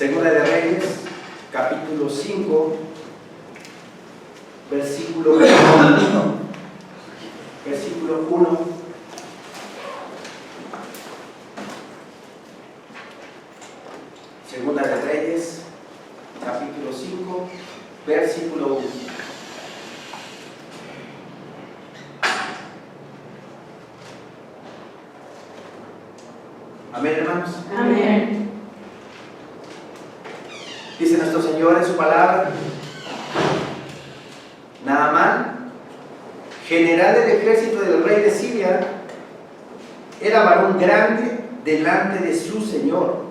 Segunda de Reyes, capítulo 5, versículo 1. Versículo 1. Segunda de Reyes, capítulo 5, versículo 1. Amén, hermanos. Amén. Dice nuestro Señor en su palabra: Naamán, general del ejército del rey de Siria, era varón grande delante de su Señor,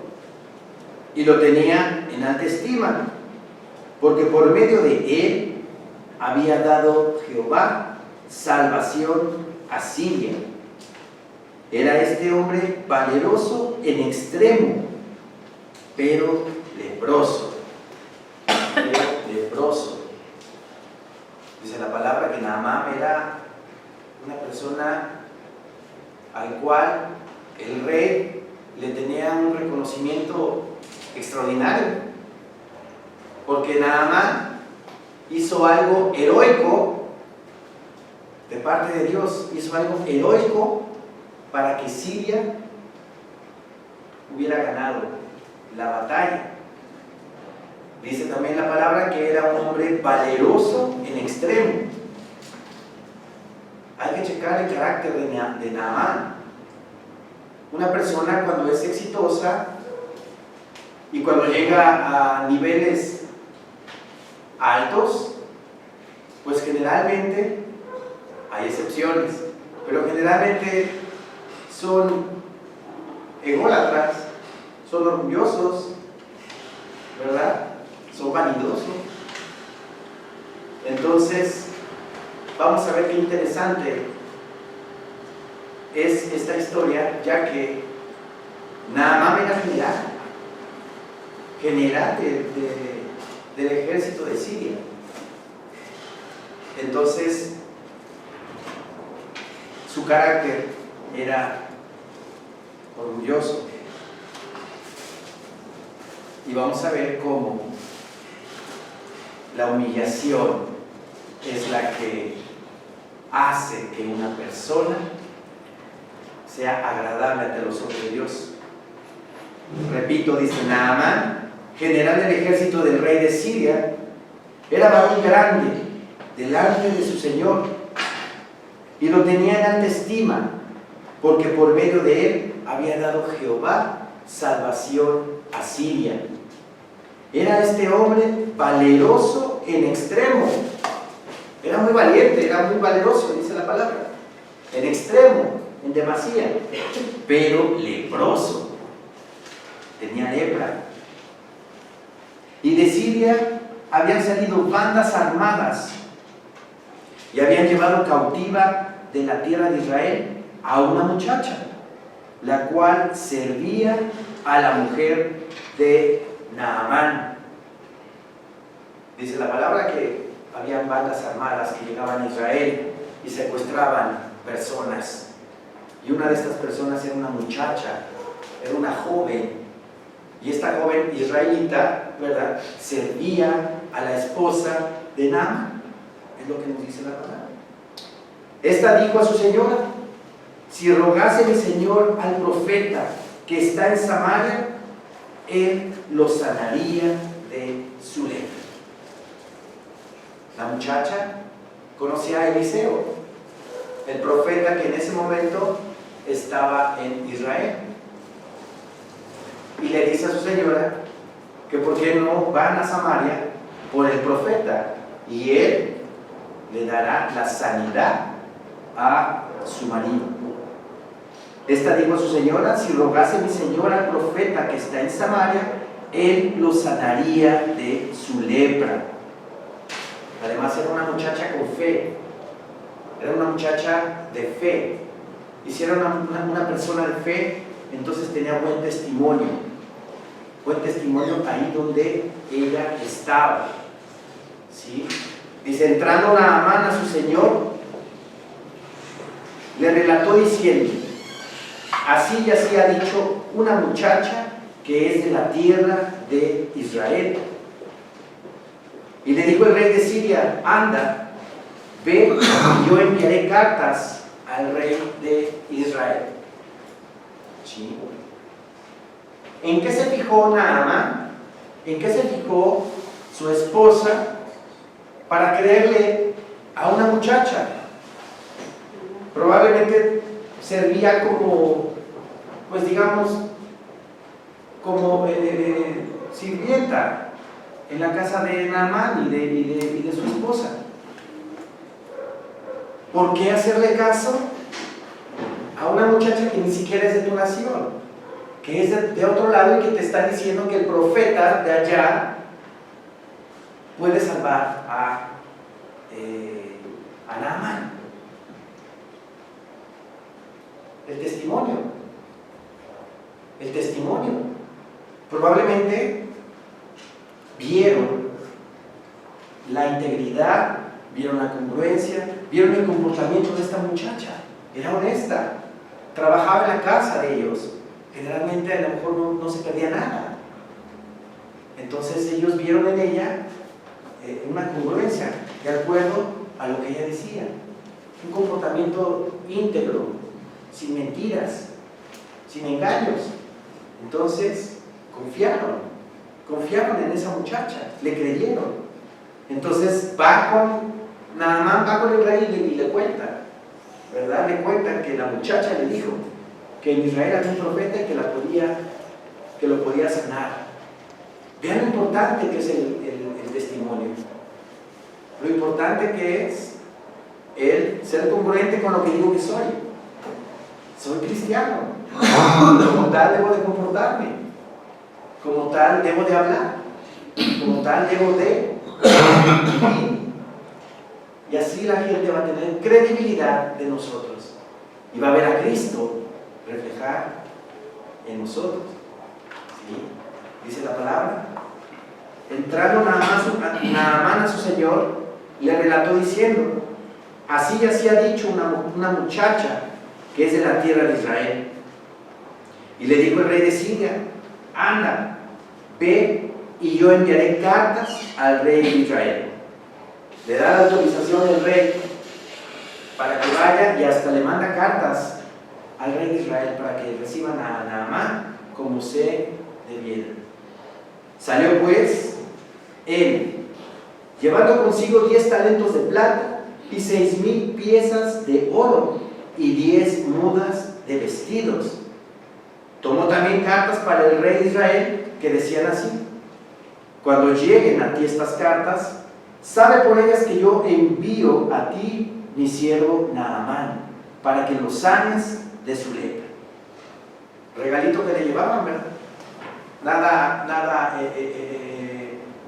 y lo tenía en alta estima, porque por medio de él había dado Jehová salvación a Siria. Era este hombre valeroso en extremo, pero leproso. Dice la palabra que Naamán era una persona al cual el rey le tenía un reconocimiento extraordinario, porque Naamán hizo algo heroico de parte de Dios, hizo algo heroico para que Siria hubiera ganado la batalla. Dice también la palabra que era un hombre valeroso en extremo. Hay que checar el carácter de Naamán. Una persona, cuando es exitosa y cuando llega a niveles altos, pues generalmente hay excepciones, pero generalmente son ególatras, son orgullosos, ¿verdad? Son vanidosos. Entonces, vamos a ver qué interesante es esta historia, ya que Naamán era general del ejército de Siria. Entonces, su carácter era orgulloso. Y vamos a ver cómo la humillación es la que hace que una persona sea agradable ante los ojos de Dios. Repito, dice: Naamán, general del ejército del rey de Siria, era varón grande delante de su señor, y lo tenía en alta estima, porque por medio de él había dado Jehová salvación a Siria. Era este hombre valeroso en extremo. Era muy valiente, era muy valeroso, dice la palabra. En extremo, en demasía. Pero leproso. Tenía lepra. Y de Siria habían salido bandas armadas y habían llevado cautiva de la tierra de Israel a una muchacha, la cual servía a la mujer de Naamán. Dice la palabra que habían bandas armadas que llegaban a Israel y secuestraban personas, y una de estas personas era una muchacha, era una joven, y esta joven israelita, ¿verdad?, servía a la esposa de Naamán. Es lo que nos dice la palabra. Esta dijo a su señora: si rogase mi señor al profeta que está en Samaria, él lo sanaría de su lepra. La muchacha conocía a Eliseo, el profeta que en ese momento estaba en Israel, y le dice a su señora que por qué no van a Samaria por el profeta, y él le dará la sanidad a su marido. Esta dijo a su señora: si rogase mi señora al profeta que está en Samaria, él lo sanaría de su lepra. Además era una muchacha con fe, era una muchacha de fe, y si era una persona de fe, entonces tenía buen testimonio ahí donde ella estaba, ¿sí? Dice: entrando Naamán a su señor, le relató diciendo: así ya se ha dicho una muchacha que es de la tierra de Israel. Y le dijo el rey de Siria: anda, ve, y yo enviaré cartas al rey de Israel. ¿Sí? ¿En qué se fijó Naamán? ¿En qué se fijó su esposa para creerle a una muchacha? Probablemente servía como, pues digamos, como sirvienta en la casa de Naamán y de su esposa. ¿Por qué hacerle caso a una muchacha que ni siquiera es de tu nación, que es de otro lado y que te está diciendo que el profeta de allá puede salvar a Naamán? El testimonio. Probablemente vieron la integridad, vieron la congruencia, vieron el comportamiento de esta muchacha. Era honesta, trabajaba en la casa de ellos, generalmente a lo mejor no se perdía nada. Entonces ellos vieron en ella una congruencia de acuerdo a lo que ella decía, un comportamiento íntegro, sin mentiras, sin engaños. Entonces confiaron en esa muchacha, le creyeron. Entonces Naamán va con el rey y le cuenta, ¿verdad? Le cuenta que la muchacha le dijo que en Israel había un profeta y que lo podía sanar. Vean lo importante que es el testimonio, lo importante que es el ser congruente con lo que digo que soy. Soy cristiano, como tal debo de comportarme, como tal debo de hablar, como tal debo de vivir. Y así la gente va a tener credibilidad de nosotros y va a ver a Cristo reflejar en nosotros. ¿Sí? Dice la palabra: entrando Naamán a su señor, le relató diciendo: así y así ha dicho una muchacha que es de la tierra de Israel. Y le dijo el rey de Siria: anda, ve, y yo enviaré cartas al rey de Israel. Le da la autorización el rey para que vaya, y hasta le manda cartas al rey de Israel para que reciban a Naamán como se debiera. Salió pues él, llevando consigo 10 talentos de plata y 6,000 piezas de oro y 10 mudas de vestidos. Tomó también cartas para el rey de Israel que decían así: cuando lleguen a ti estas cartas, sabe por ellas que yo envío a ti mi siervo Naamán, para que lo sanes de su lepra. Regalito que le llevaban, ¿verdad?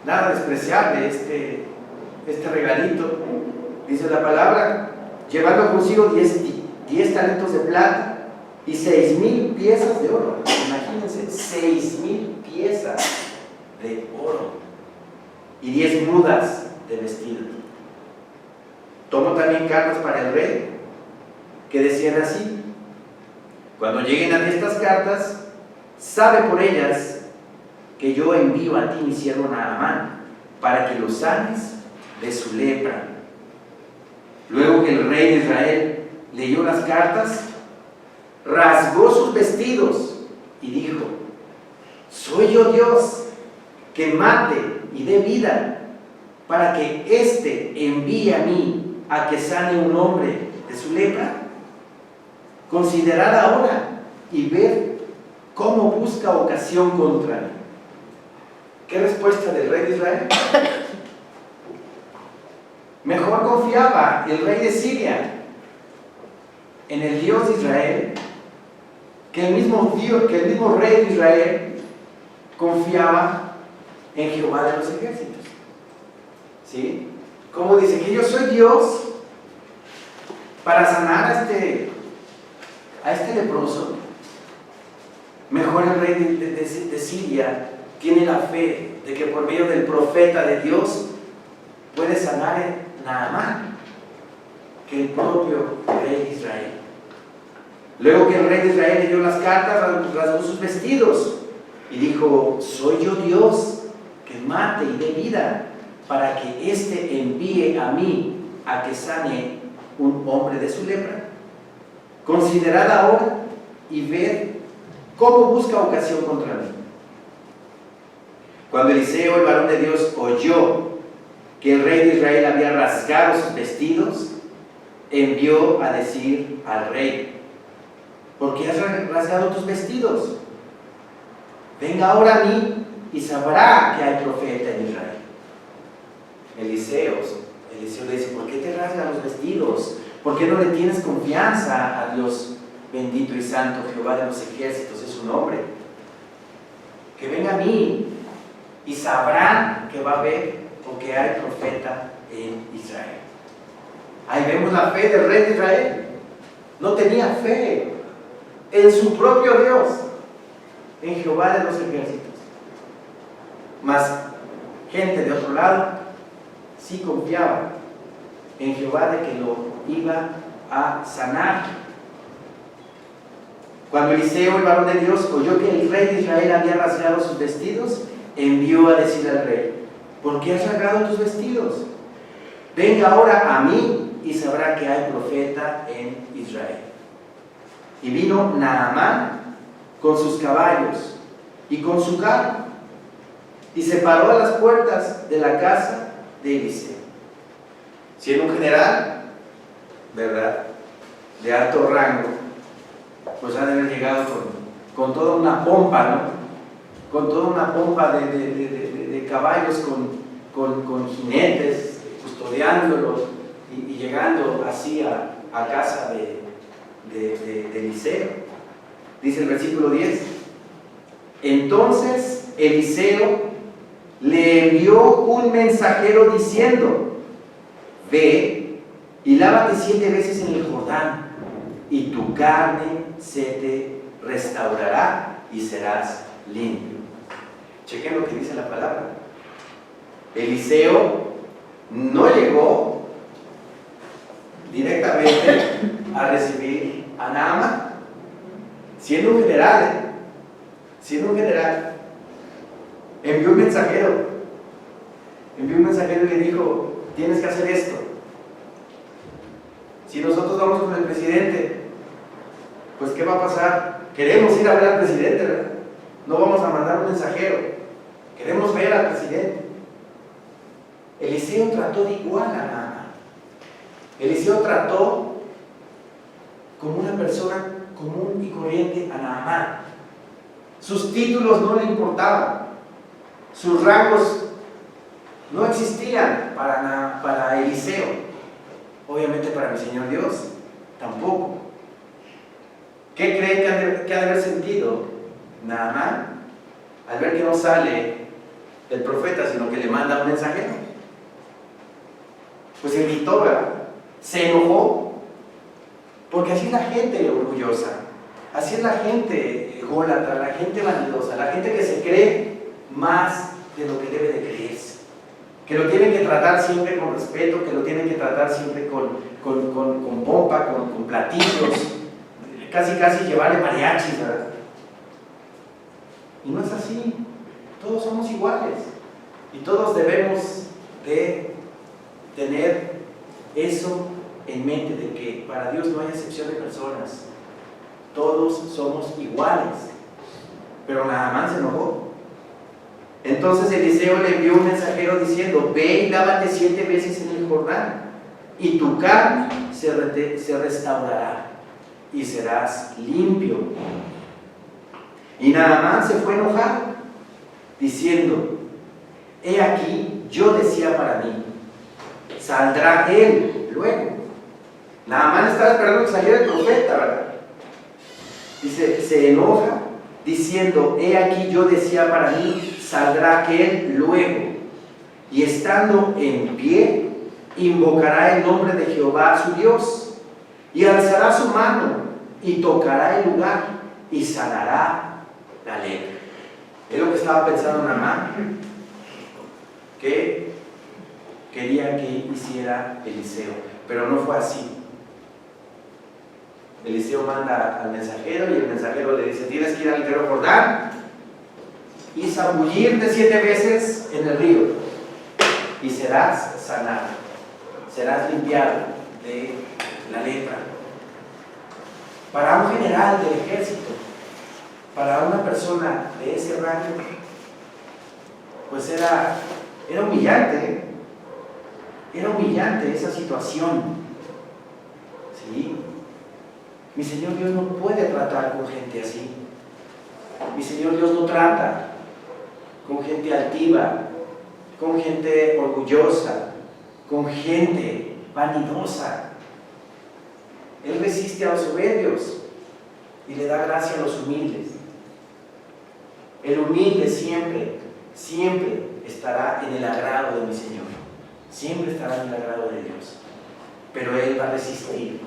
Nada despreciable este regalito. Dice la palabra: llevando consigo 10 talentos de plata y 6,000 piezas de oro. Imagínense, 6,000 piezas de oro y 10 mudas de vestido. Tomo también cartas para el rey que decían así: cuando lleguen a ti estas cartas, sabe por ellas que yo envío a ti mi siervo Naamán, para que lo sanes de su lepra. Luego que el rey de Israel leyó las cartas, rasgó sus vestidos y dijo: ¿soy yo Dios que mate y dé vida, para que éste envíe a mí a que sane un hombre de su lepra? Considerad ahora y ver cómo busca ocasión contra mí. ¿Qué respuesta del rey de Israel? Mejor confiaba el rey de Siria en el Dios de Israel que el mismo rey de Israel confiaba en Jehová de los ejércitos. ¿Sí? Como dice que yo soy Dios para sanar a este leproso, mejor el rey de Siria tiene la fe de que por medio del profeta de Dios puede sanar a Naamán que el propio rey de Israel. Luego que el rey de Israel le dio las cartas, rasgó sus vestidos y dijo: ¿soy yo Dios que mate y dé vida para que éste envíe a mí a que sane un hombre de su lepra? Considerad ahora y ved cómo busca ocasión contra mí. Cuando Eliseo, el varón de Dios, oyó que el rey de Israel había rasgado sus vestidos, envió a decir al rey: ¿por qué has rasgado tus vestidos? Venga ahora a mí y sabrá que hay profeta en Israel. Eliseo le dice: ¿por qué te rasgas los vestidos? ¿Por qué no le tienes confianza a Dios bendito y santo, Jehová de los ejércitos es su nombre? Que venga a mí y sabrán que va a haber, porque hay profeta en Israel. Ahí vemos la fe del rey de Israel. No tenía fe en su propio Dios, en Jehová de los ejércitos. Mas gente de otro lado sí confiaba en Jehová de que lo iba a sanar. Cuando Eliseo, el varón de Dios, oyó que el rey de Israel había rasgado sus vestidos, envió a decir al rey: ¿por qué has rasgado tus vestidos? Venga ahora a mí y sabrá que hay profeta en Israel. Y vino Naamán con sus caballos y con su carro, y se paró a las puertas de la casa de Eliseo. Siendo un general, ¿verdad?, de alto rango, pues ha de haber llegado con toda una pompa, ¿no? Con toda una pompa de caballos, con jinetes, custodiándolos y llegando así a casa de Eliseo. Dice el versículo 10: entonces Eliseo le envió un mensajero diciendo: ve y lávate 7 veces en el Jordán, y tu carne se te restaurará y serás limpio. Chequen lo que dice la palabra. Eliseo no llegó directamente a recibir a Naamán, siendo un general, envió un mensajero y le dijo: tienes que hacer esto. Si nosotros vamos con el presidente, pues ¿qué va a pasar? Queremos ir a ver al presidente, ¿verdad? No vamos a mandar un mensajero, queremos ver al presidente. Eliseo trató de igual a Naamán. Eliseo trató como una persona común y corriente a Naamán. Sus títulos no le importaban, sus rangos no existían para Eliseo. Obviamente para mi Señor Dios tampoco. ¿Qué cree que ha de haber sentido Naamán al ver que no sale el profeta, sino que le manda un mensajero? Pues se irritó, ¿verdad? Se enojó, porque así es la gente orgullosa, así es la gente ególatra, la gente vanidosa, la gente que se cree más de lo que debe de creerse, que lo tienen que tratar siempre con respeto, que lo tienen que tratar siempre con pompa, con platillos, casi llevarle mariachis, ¿verdad? Y no es así. Todos somos iguales y todos debemos de tener eso en mente, de que para Dios no hay excepción de personas, todos somos iguales. Pero Naamán se enojó. Entonces Eliseo le envió un mensajero diciendo: ve y lávate 7 veces en el Jordán, y tu carne se restaurará y serás limpio. Y Naamán se fue enojado, diciendo: he aquí, yo decía para mí, saldrá él luego. Naamán estaba esperando que saliera el profeta, ¿verdad? Dice, se enoja diciendo: he aquí, yo decía para mí, saldrá aquel luego, y estando en pie invocará el nombre de Jehová su Dios, y alzará su mano y tocará el lugar y sanará la lepra. Es lo que estaba pensando Naamán, que quería que hiciera Eliseo, pero no fue así. Eliseo manda al mensajero y el mensajero le dice: tienes que ir al río Jordán y zambullirte 7 veces en el río y serás sanado, serás limpiado de la lepra. Para un general del ejército, para una persona de ese rango, pues era humillante, ¿eh? Era humillante esa situación. ¿Sí? Mi Señor Dios no puede tratar con gente así. Mi Señor Dios no trata con gente altiva, con gente orgullosa, con gente vanidosa. Él resiste a los soberbios y le da gracia a los humildes. El humilde siempre estará en el agrado de mi Señor. Siempre estará en el agrado de Dios. Pero Él va a resistir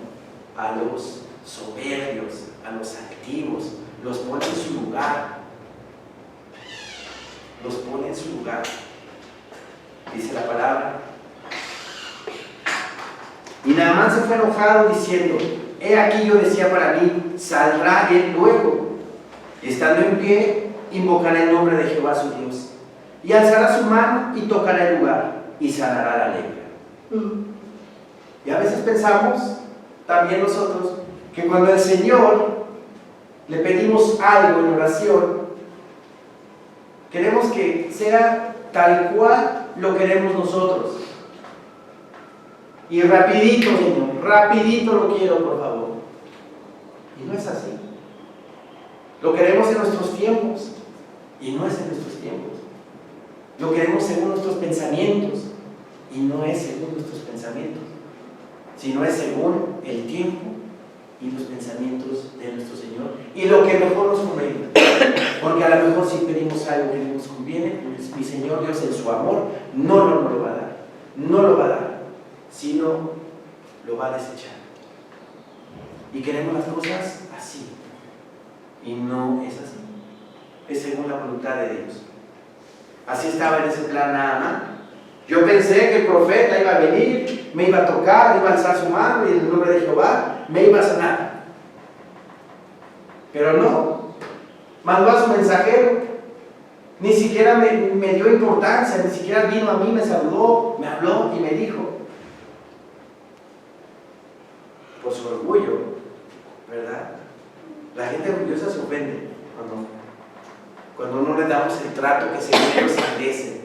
a los soberbios, a los altivos. Los pone en su lugar. Los pone en su lugar. Dice la palabra. Y Naamán se fue enojado diciendo: he aquí yo decía para mí, saldrá él luego. Y estando en pie, invocará el nombre de Jehová su Dios. Y alzará su mano y tocará el lugar y sanará la lepra. Y a veces pensamos, también nosotros, que cuando al Señor le pedimos algo en oración, queremos que sea tal cual lo queremos nosotros. Y rapidito, Señor, rapidito lo quiero, por favor. Y no es así. Lo queremos en nuestros tiempos, y no es en nuestros tiempos. Lo queremos según nuestros pensamientos, y no es según nuestros pensamientos, sino es según el tiempo y los pensamientos de nuestro Señor, y lo que mejor nos conviene. Porque a lo mejor si pedimos algo que no nos conviene, pues mi Señor Dios en su amor no lo va a dar, no lo va a dar, sino lo va a desechar. Y queremos las cosas así, y no es así, es según la voluntad de Dios. Así estaba en ese plan Naamán. Yo pensé que el profeta iba a venir, me iba a tocar, iba a alzar su mano y en el nombre de Jehová me iba a sanar. Pero no, mandó a su mensajero, ni siquiera me dio importancia, ni siquiera vino a mí, me saludó, me habló y me dijo. Por su orgullo, ¿verdad? La gente orgullosa se ofende cuando no le damos el trato que ellos merecen.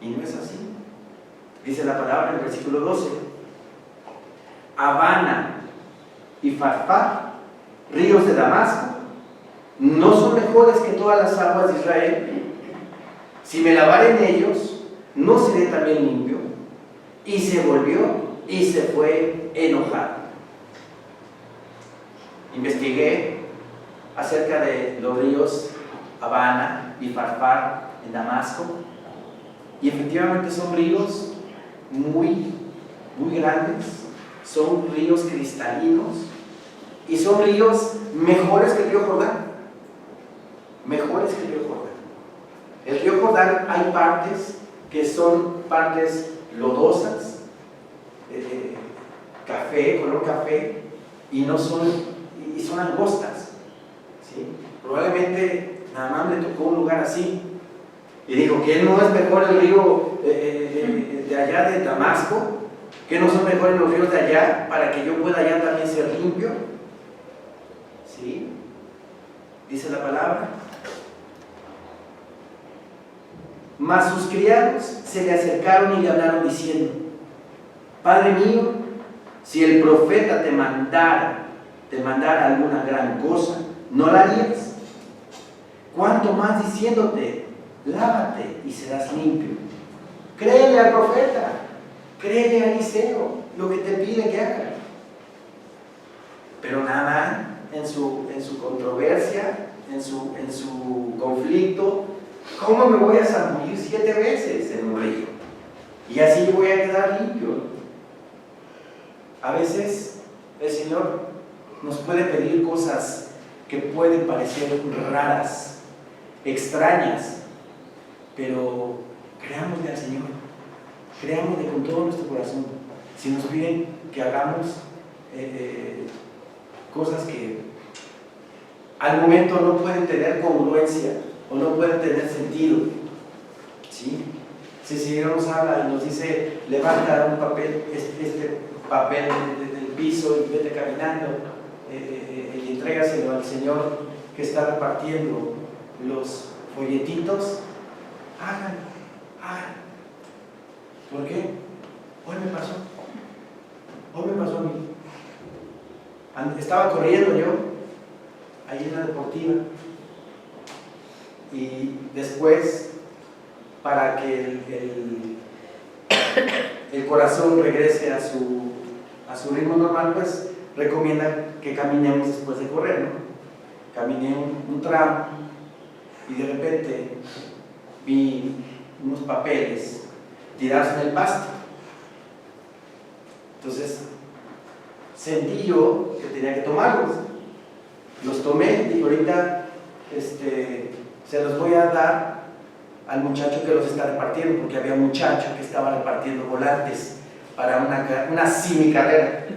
Y no es así. Dice la palabra en el versículo 12: Habana y Farfar, ríos de Damasco, ¿no son mejores que todas las aguas de Israel? Si me lavare en ellos, ¿no seré también limpio? Y se volvió y se fue enojado. Investigué acerca de los ríos Habana y Farfar en Damasco, y efectivamente son ríos muy grandes, son ríos cristalinos, y son ríos mejores que el río Jordán, mejores que el río Jordán. El río Jordán hay partes que son partes lodosas, café, color café, y son angostas, ¿sí? Probablemente Naamán le tocó un lugar así y dijo que no es mejor el río de allá de Damasco, que no son mejores los ríos de allá, para que yo pueda allá también ser limpio. ¿Sí? Dice la palabra. Mas sus criados se le acercaron y le hablaron diciendo: Padre mío, si el profeta te mandara alguna gran cosa, ¿no la harías? ¿Cuánto más diciéndote: lávate y serás limpio? Créele al profeta, créele a Eliseo lo que te pide que haga. Pero Naamán, en su controversia, en su conflicto, ¿cómo me voy a zambullir 7 veces en un río? Y así voy a quedar limpio. A veces el Señor nos puede pedir cosas que pueden parecer raras, extrañas, pero creámosle al Señor, creámosle con todo nuestro corazón. Si nos piden que hagamos cosas que al momento no pueden tener congruencia o no pueden tener sentido. ¿Sí? Si el Señor nos habla y nos dice, levanta un papel, este papel del piso y vete caminando, y entrégaselo al Señor que está repartiendo los folletitos, hagan. ¿Por qué? Hoy me pasó a mí. Estaba corriendo yo ahí en la deportiva y después, para que el corazón regrese a su ritmo normal, pues recomienda que caminemos después de correr, ¿no? Caminé un tramo y de repente vi unos papeles tirados en el pasto. Entonces sentí yo que tenía que tomarlos. Los tomé y ahorita se los voy a dar al muchacho que los está repartiendo, porque había un muchacho que estaba repartiendo volantes para una Simi carrera,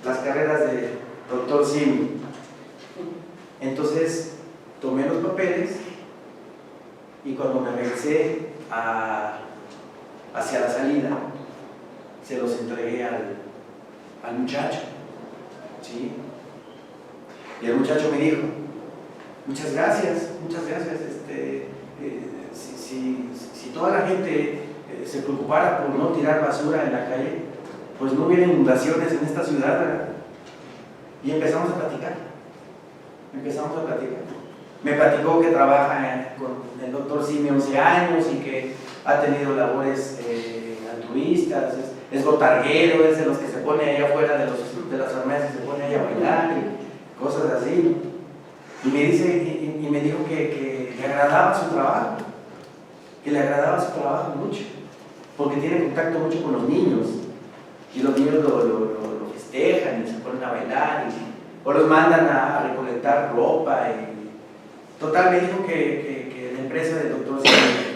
las carreras de Dr. Simi. Entonces tomé los papeles y cuando me regresé hacia la salida, se los entregué al muchacho, ¿sí? Y el muchacho me dijo, muchas gracias, si toda la gente se preocupara por no tirar basura en la calle, pues no hubiera inundaciones en esta ciudad, ¿verdad? Y empezamos a platicar. Me platicó que trabaja con el Dr. Simi 11 años y que ha tenido labores altruistas, es botarguero, es de los que se pone ahí afuera de las farmacias, se pone ahí a bailar y cosas así. Y me dijo que le agradaba su trabajo, mucho, porque tiene contacto mucho con los niños, y los niños lo festejan y se ponen a bailar, o los mandan a recolectar ropa. Total, me dijo que la empresa del Dr. Simi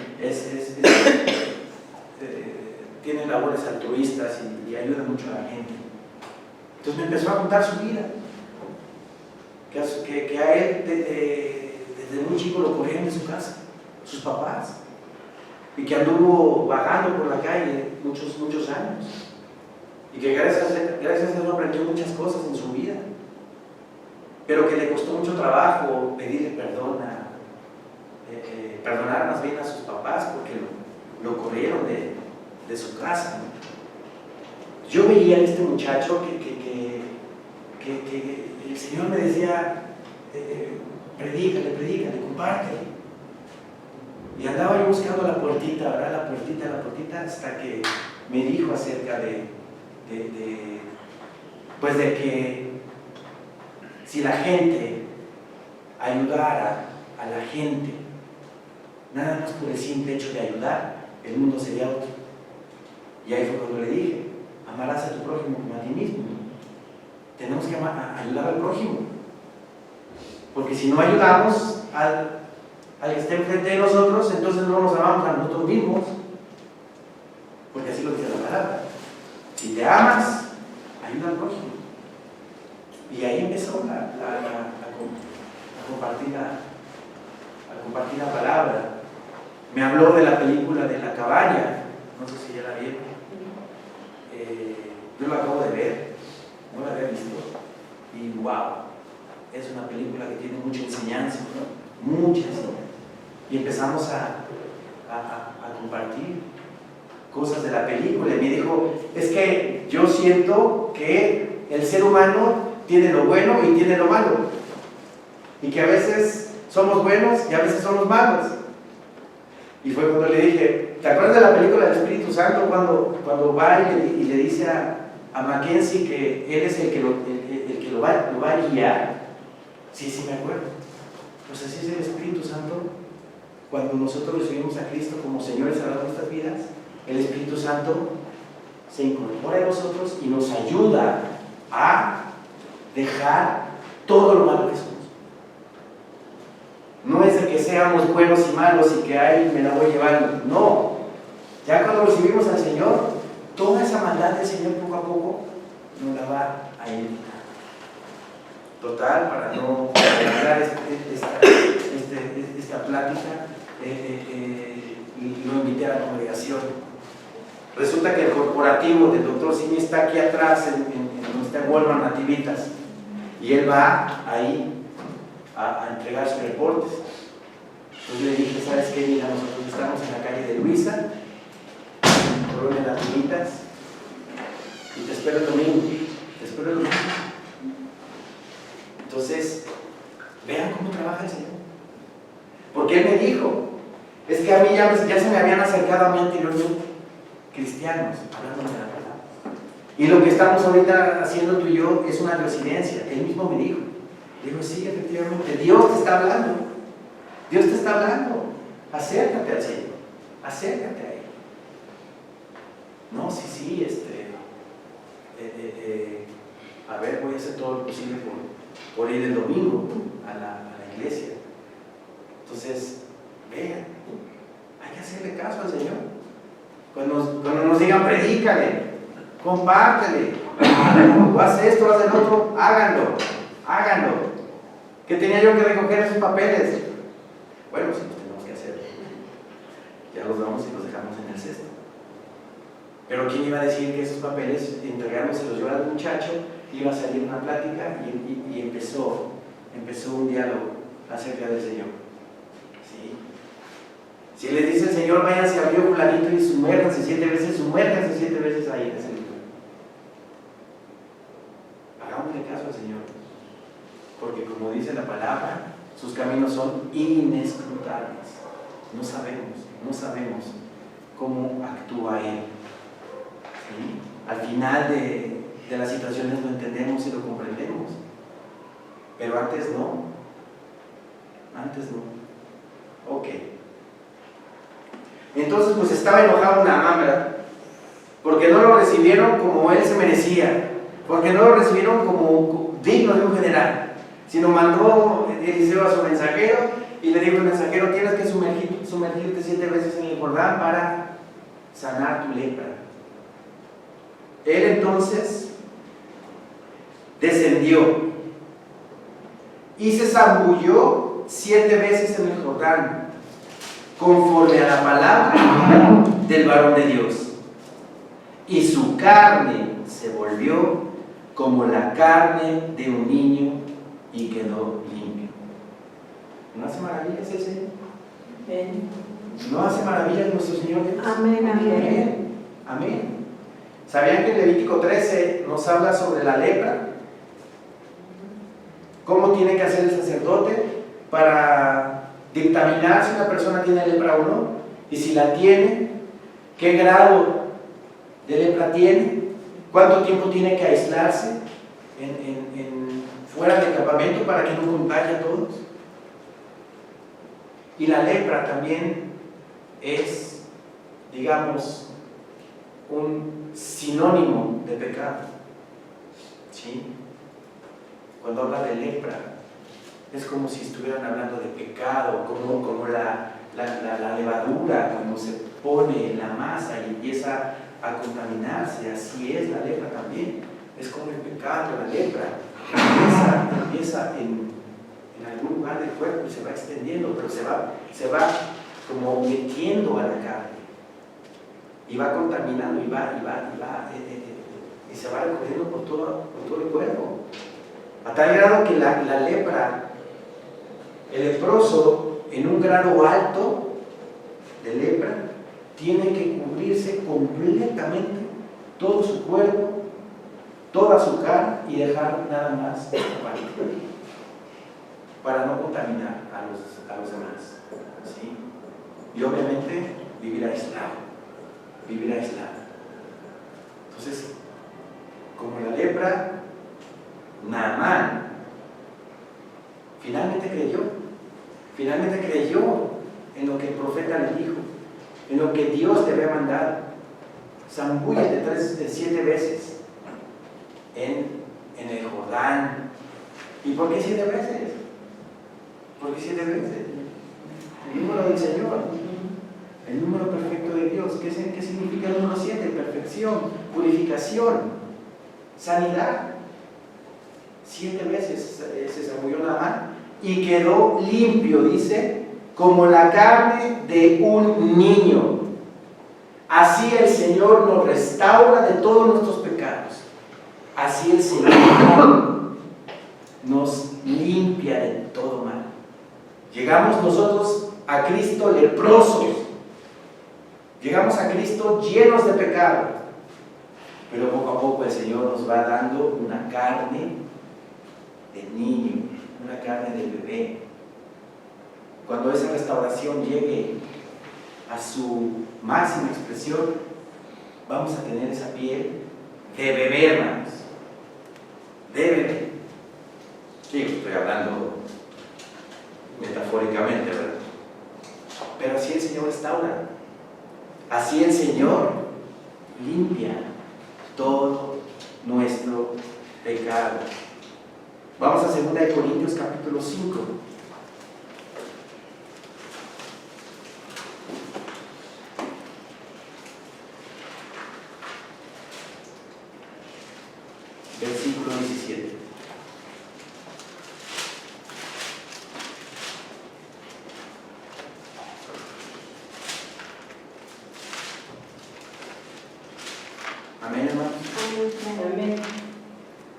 tiene labores altruistas y ayuda mucho a la gente. Entonces me empezó a contar su vida, que a él desde muy chico lo corrían de su casa, sus papás, y que anduvo vagando por la calle muchos años, y que gracias a eso aprendió muchas cosas en su vida, pero que le costó mucho trabajo pedirle perdón, perdonar más bien a sus papás, porque lo corrieron de su casa, ¿no? Yo veía a este muchacho que el Señor me decía, predícale, compártele. Y andaba yo buscando la puertita, ¿verdad? La puertita, hasta que me dijo acerca de que si la gente ayudara a la gente, nada más por el simple hecho de ayudar, el mundo sería otro. Y ahí fue cuando le dije, amarás a tu prójimo como a ti mismo. Tenemos que ayudar al prójimo, porque si no ayudamos al que esté enfrente de nosotros, entonces no nos amamos a nosotros mismos, porque así lo dice la palabra. Si te amas, ayuda al prójimo. Y ahí empezó a compartir la palabra. Me habló de la película de La Cabaña, no sé si ya la vieron. Yo la acabo de ver, no la había visto, y wow, es una película que tiene mucha enseñanza, ¿no? Mucha enseñanza. Y empezamos a compartir cosas de la película, y me dijo, es que yo siento que el ser humano tiene lo bueno y tiene lo malo, y que a veces somos buenos y a veces somos malos. Y fue cuando le dije, ¿te acuerdas de la película del Espíritu Santo cuando va y le dice a Mackenzie que él es el que lo va a guiar? Sí, me acuerdo. Pues así es el Espíritu Santo. Cuando nosotros recibimos a Cristo como Señor y Salvador de nuestras vidas, el Espíritu Santo se incorpora en nosotros y nos ayuda a dejar todo lo malo que somos. No es de que seamos buenos y malos y que ahí me la voy llevando. No. Ya cuando recibimos al Señor, toda esa maldad del Señor poco a poco nos la va a eliminar. Total, para no alargar esta plática, lo invité a la congregación. Resulta que el corporativo del doctor Simi está aquí atrás, en donde está Walmart Nativitas, y él va ahí a entregar sus reportes. Entonces le dije, ¿sabes qué? Mira, nosotros estamos en la calle de Luisa, en Colonia Nativitas, y te espero el domingo. Entonces, vean cómo trabaja el Señor. Porque Él me dijo, es que a mí ya se me habían acercado a mí anteriormente cristianos, hablando de la palabra. Y lo que estamos ahorita haciendo tú y yo es una residencia. Él mismo me dijo. Digo, sí, efectivamente, Dios te está hablando. Dios te está hablando. Acércate al Señor. Acércate a Él. No, sí, a ver, voy a hacer todo lo posible por ir el domingo a la iglesia. Entonces, vean, hay que hacerle caso al Señor. Cuando nos digan, predícale, compártele, o haz esto, haz el otro, háganlo. ¿Qué tenía yo que recoger esos papeles? Bueno, sí, los tenemos que hacer. Ya los damos y los dejamos en el cesto. Pero ¿quién iba a decir que esos papeles, entregarlos, se los llevara al muchacho, iba a salir una plática y empezó un diálogo acerca del Señor? ¿Sí? Si les dice el Señor, váyanse a Río Fulanito y sumérjanse 7 veces ahí en ese lugar. Hagámosle caso al Señor, porque como dice la palabra, sus caminos son inescrutables. No sabemos cómo actúa Él. ¿Sí? Al final de las situaciones lo entendemos y lo comprendemos, pero antes no. Ok. Entonces pues estaba enojado Naamán, ¿verdad? Porque no lo recibieron como él se merecía, porque no lo recibieron como digno de un general, sino mandó Eliseo a su mensajero y le dijo al mensajero, tienes que sumergirte 7 veces en el Jordán para sanar tu lepra. Él entonces descendió y se zambulló 7 veces en el Jordán, conforme a la palabra del varón de Dios, y su carne se volvió como la carne de un niño y quedó limpio. ¿No hace maravillas el Señor? ¿No hace maravillas nuestro Señor? Amén. ¿Sabían que en Levítico 13 nos habla sobre la lepra? ¿Cómo tiene que hacer el sacerdote para dictaminar si una persona tiene lepra o no? Y si la tiene, ¿qué grado de lepra tiene? ¿Cuánto tiempo tiene que aislarse fuera del campamento para que no contagie a todos? Y la lepra también es, digamos, un sinónimo de pecado. ¿Sí? Cuando habla de lepra, es como si estuvieran hablando de pecado, como la levadura, cuando se pone en la masa y empieza a contaminarse. Así es la lepra también. Es como el pecado, la lepra. Empieza en algún lugar del cuerpo y se va extendiendo, pero se va como metiendo a la carne. Y va contaminando y se va recorriendo por todo el cuerpo. A tal grado que la lepra, el leproso en un grado alto de lepra, tiene que cubrirse completamente todo su cuerpo, toda su cara y dejar nada más para no contaminar a los demás. ¿Sí? Y obviamente vivir aislado. Entonces, como la lepra, Naamán finalmente creyó en lo que el profeta le dijo, en lo que Dios le había mandado. Zambúllete 7 veces en el Jordán. ¿Y por qué 7 veces? ¿Por qué 7 veces? El número del Señor, el número perfecto de Dios. ¿Qué significa el número 7? Perfección, purificación, sanidad. 7 veces se zambulló Naamán y quedó limpio, dice, como la carne de un niño. Así el Señor nos restaura de todos nuestros pecados. Así el Señor nos limpia de todo mal. Llegamos nosotros a Cristo leprosos. Llegamos a Cristo llenos de pecado. Pero poco a poco el Señor nos va dando una carne de niño, una carne de bebé. Cuando esa restauración llegue a su máxima expresión, vamos a tener esa piel de bebé, hermanos. De bebé. Sí, estoy hablando metafóricamente, ¿verdad? Pero así el Señor restaura. Así el Señor limpia todo nuestro pecado. Vamos a 2 Corintios capítulo 5. Versículo 17. Amén, hermanos. Amén.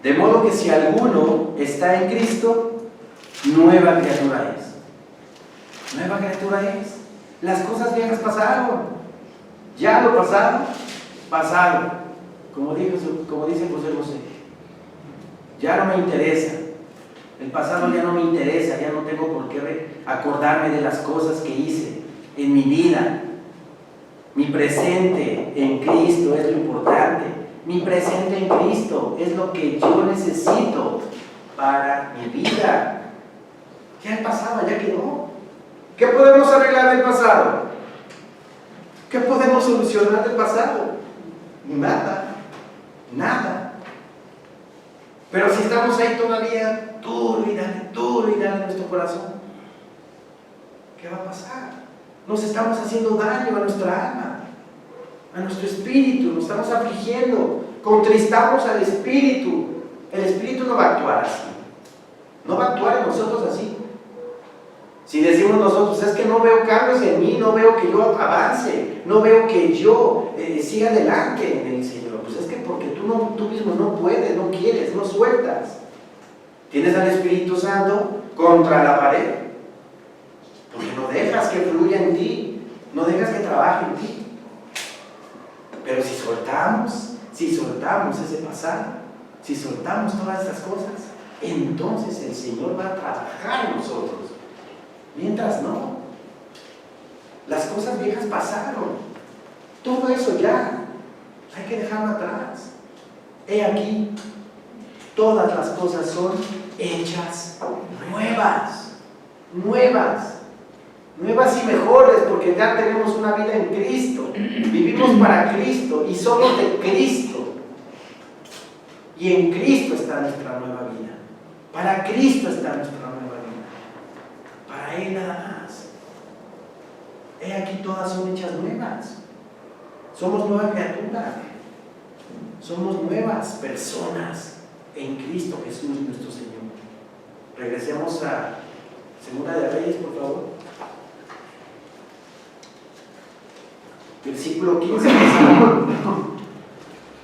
De modo que si alguno está en Cristo, nueva criatura es. Nueva criatura es. Las cosas viejas pasaron. Ya lo pasado, pasaron. Como dice José José. Ya no me interesa. El pasado ya no me interesa. Ya no tengo por qué acordarme de las cosas que hice en mi vida. Mi presente en Cristo es lo importante. Mi presente en Cristo es lo que yo necesito para mi vida. Ya el pasado ya quedó. ¿Qué podemos arreglar del pasado? ¿Qué podemos solucionar del pasado? Nada. Nada. Pero si estamos ahí todavía, duro y dale en nuestro corazón, ¿qué va a pasar? Nos estamos haciendo daño a nuestra alma, a nuestro espíritu, nos estamos afligiendo, contristamos al espíritu. El espíritu no va a actuar así, no va a actuar en nosotros así. Si decimos nosotros, es que no veo cambios en mí, no veo que yo avance, no veo que yo siga adelante en el Señor, pues es que porque tú mismo no puedes, no quieres, no sueltas. Tienes al Espíritu Santo contra la pared, porque no dejas que fluya en ti, no dejas que trabaje en ti. Pero si soltamos ese pasado, si soltamos todas estas cosas, entonces el Señor va a trabajar en nosotros. Mientras no, las cosas viejas pasaron, todo eso ya hay que dejarlo atrás. He aquí, todas las cosas son hechas nuevas y mejores, porque ya tenemos una vida en Cristo, vivimos para Cristo y somos de Cristo, y en Cristo está nuestra nueva vida, para Cristo está nuestra nueva vida, para Él nada más. He aquí, todas son hechas nuevas, somos nueva criatura, somos nuevas personas en Cristo Jesús nuestro Señor. Regresemos a 2 de Reyes, por favor. Versículo 15.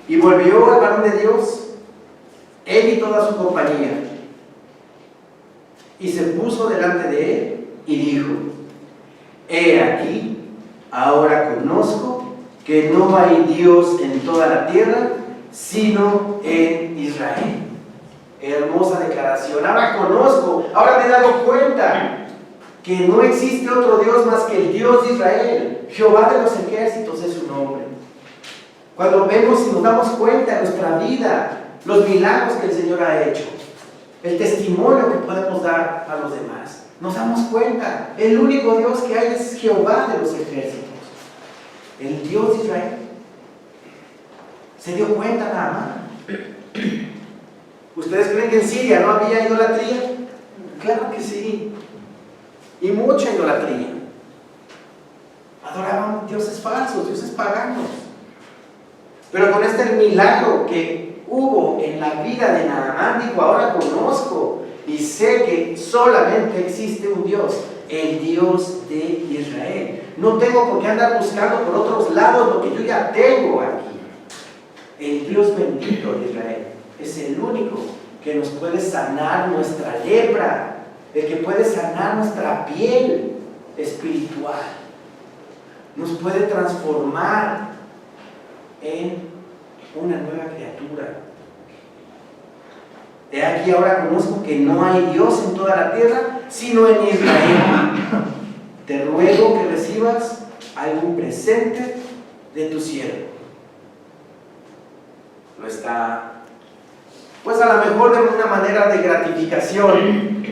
Y volvió el varón de Dios, él y toda su compañía, y se puso delante de él y dijo: he aquí, ahora conozco que no hay Dios en toda la tierra sino en Israel. Hermosa declaración. Ahora conozco, ahora me he dado cuenta que no existe otro Dios más que el Dios de Israel. Jehová de los ejércitos es su nombre. Cuando vemos y nos damos cuenta en nuestra vida los milagros que el Señor ha hecho, el testimonio que podemos dar a los demás, nos damos cuenta, el único Dios que hay es Jehová de los ejércitos, el Dios de Israel. ¿Se dio cuenta nada más? ¿Ustedes creen que en Siria no había idolatría? Claro que sí, y mucha idolatría. Adoraban dioses falsos, dioses paganos. Pero con este milagro que hubo en la vida de Naamán, dijo, ahora conozco y sé que solamente existe un Dios, el Dios de Israel. No tengo por qué andar buscando por otros lados lo que yo ya tengo aquí. El Dios bendito de Israel es el único que nos puede sanar nuestra lepra, el que puede sanar nuestra piel espiritual, nos puede transformar en una nueva criatura. De aquí ahora conozco que no hay Dios en toda la tierra, sino en Israel. Te ruego que recibas algún presente de tu siervo. Lo está, pues a lo mejor de una manera de gratificación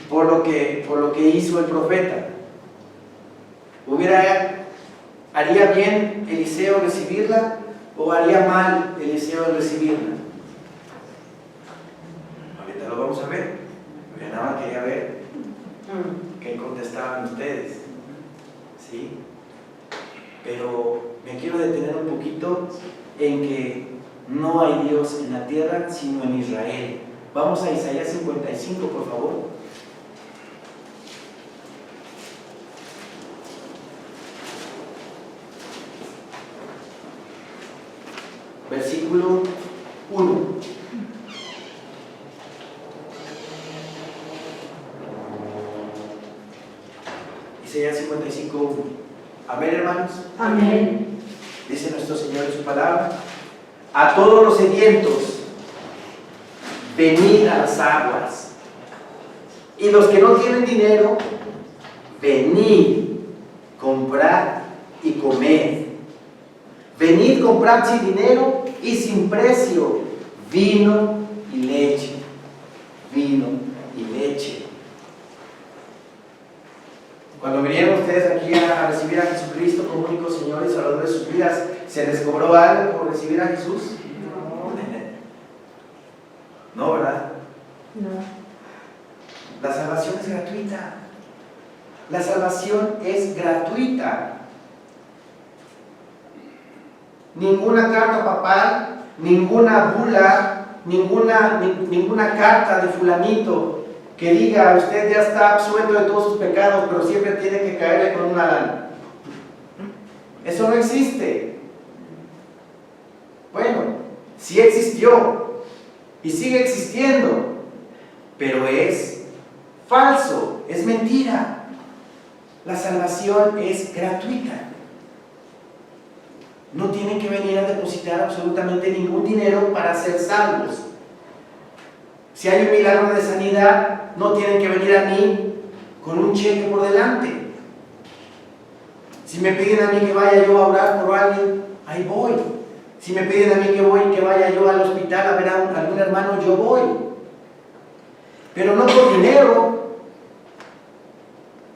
por lo que hizo el profeta. ¿Haría bien Eliseo recibirla o haría mal Eliseo recibirla? Ahorita lo vamos a ver. Yo nada más quería ver qué contestaban ustedes. ¿Sí? Pero me quiero detener un poquito en que no hay Dios en la tierra sino en Israel. Vamos a Isaías 55, por favor. Versículo 1. Isaías 55, 1. Amén, hermanos. Amén. Dice nuestro Señor en su palabra: a todos los sedientos, venid a las aguas, y los que no tienen dinero, venid, comprad y comed. Venid, comprad sin dinero y sin precio vino y leche. Vino y leche. Cuando vinieron ustedes aquí a recibir a Jesucristo como único Señor y Salvador de sus vidas, ¿se les cobró algo por recibir a Jesús? No, ¿verdad? No. La salvación es gratuita. La salvación es gratuita. Ninguna carta papal, ninguna bula, ninguna carta de fulanito que diga usted ya está absuelto de todos sus pecados, pero siempre tiene que caerle con una lana. Eso no existe. Bueno, sí existió y sigue existiendo, pero es falso, es mentira. La salvación es gratuita. No tienen que venir a depositar absolutamente ningún dinero para ser salvos. Si hay un milagro de sanidad, no tienen que venir a mí con un cheque por delante. Si me piden a mí que vaya yo a orar por alguien, ahí voy. Si me piden a mí que vaya yo al hospital a ver a algún hermano, yo voy. Pero no por dinero,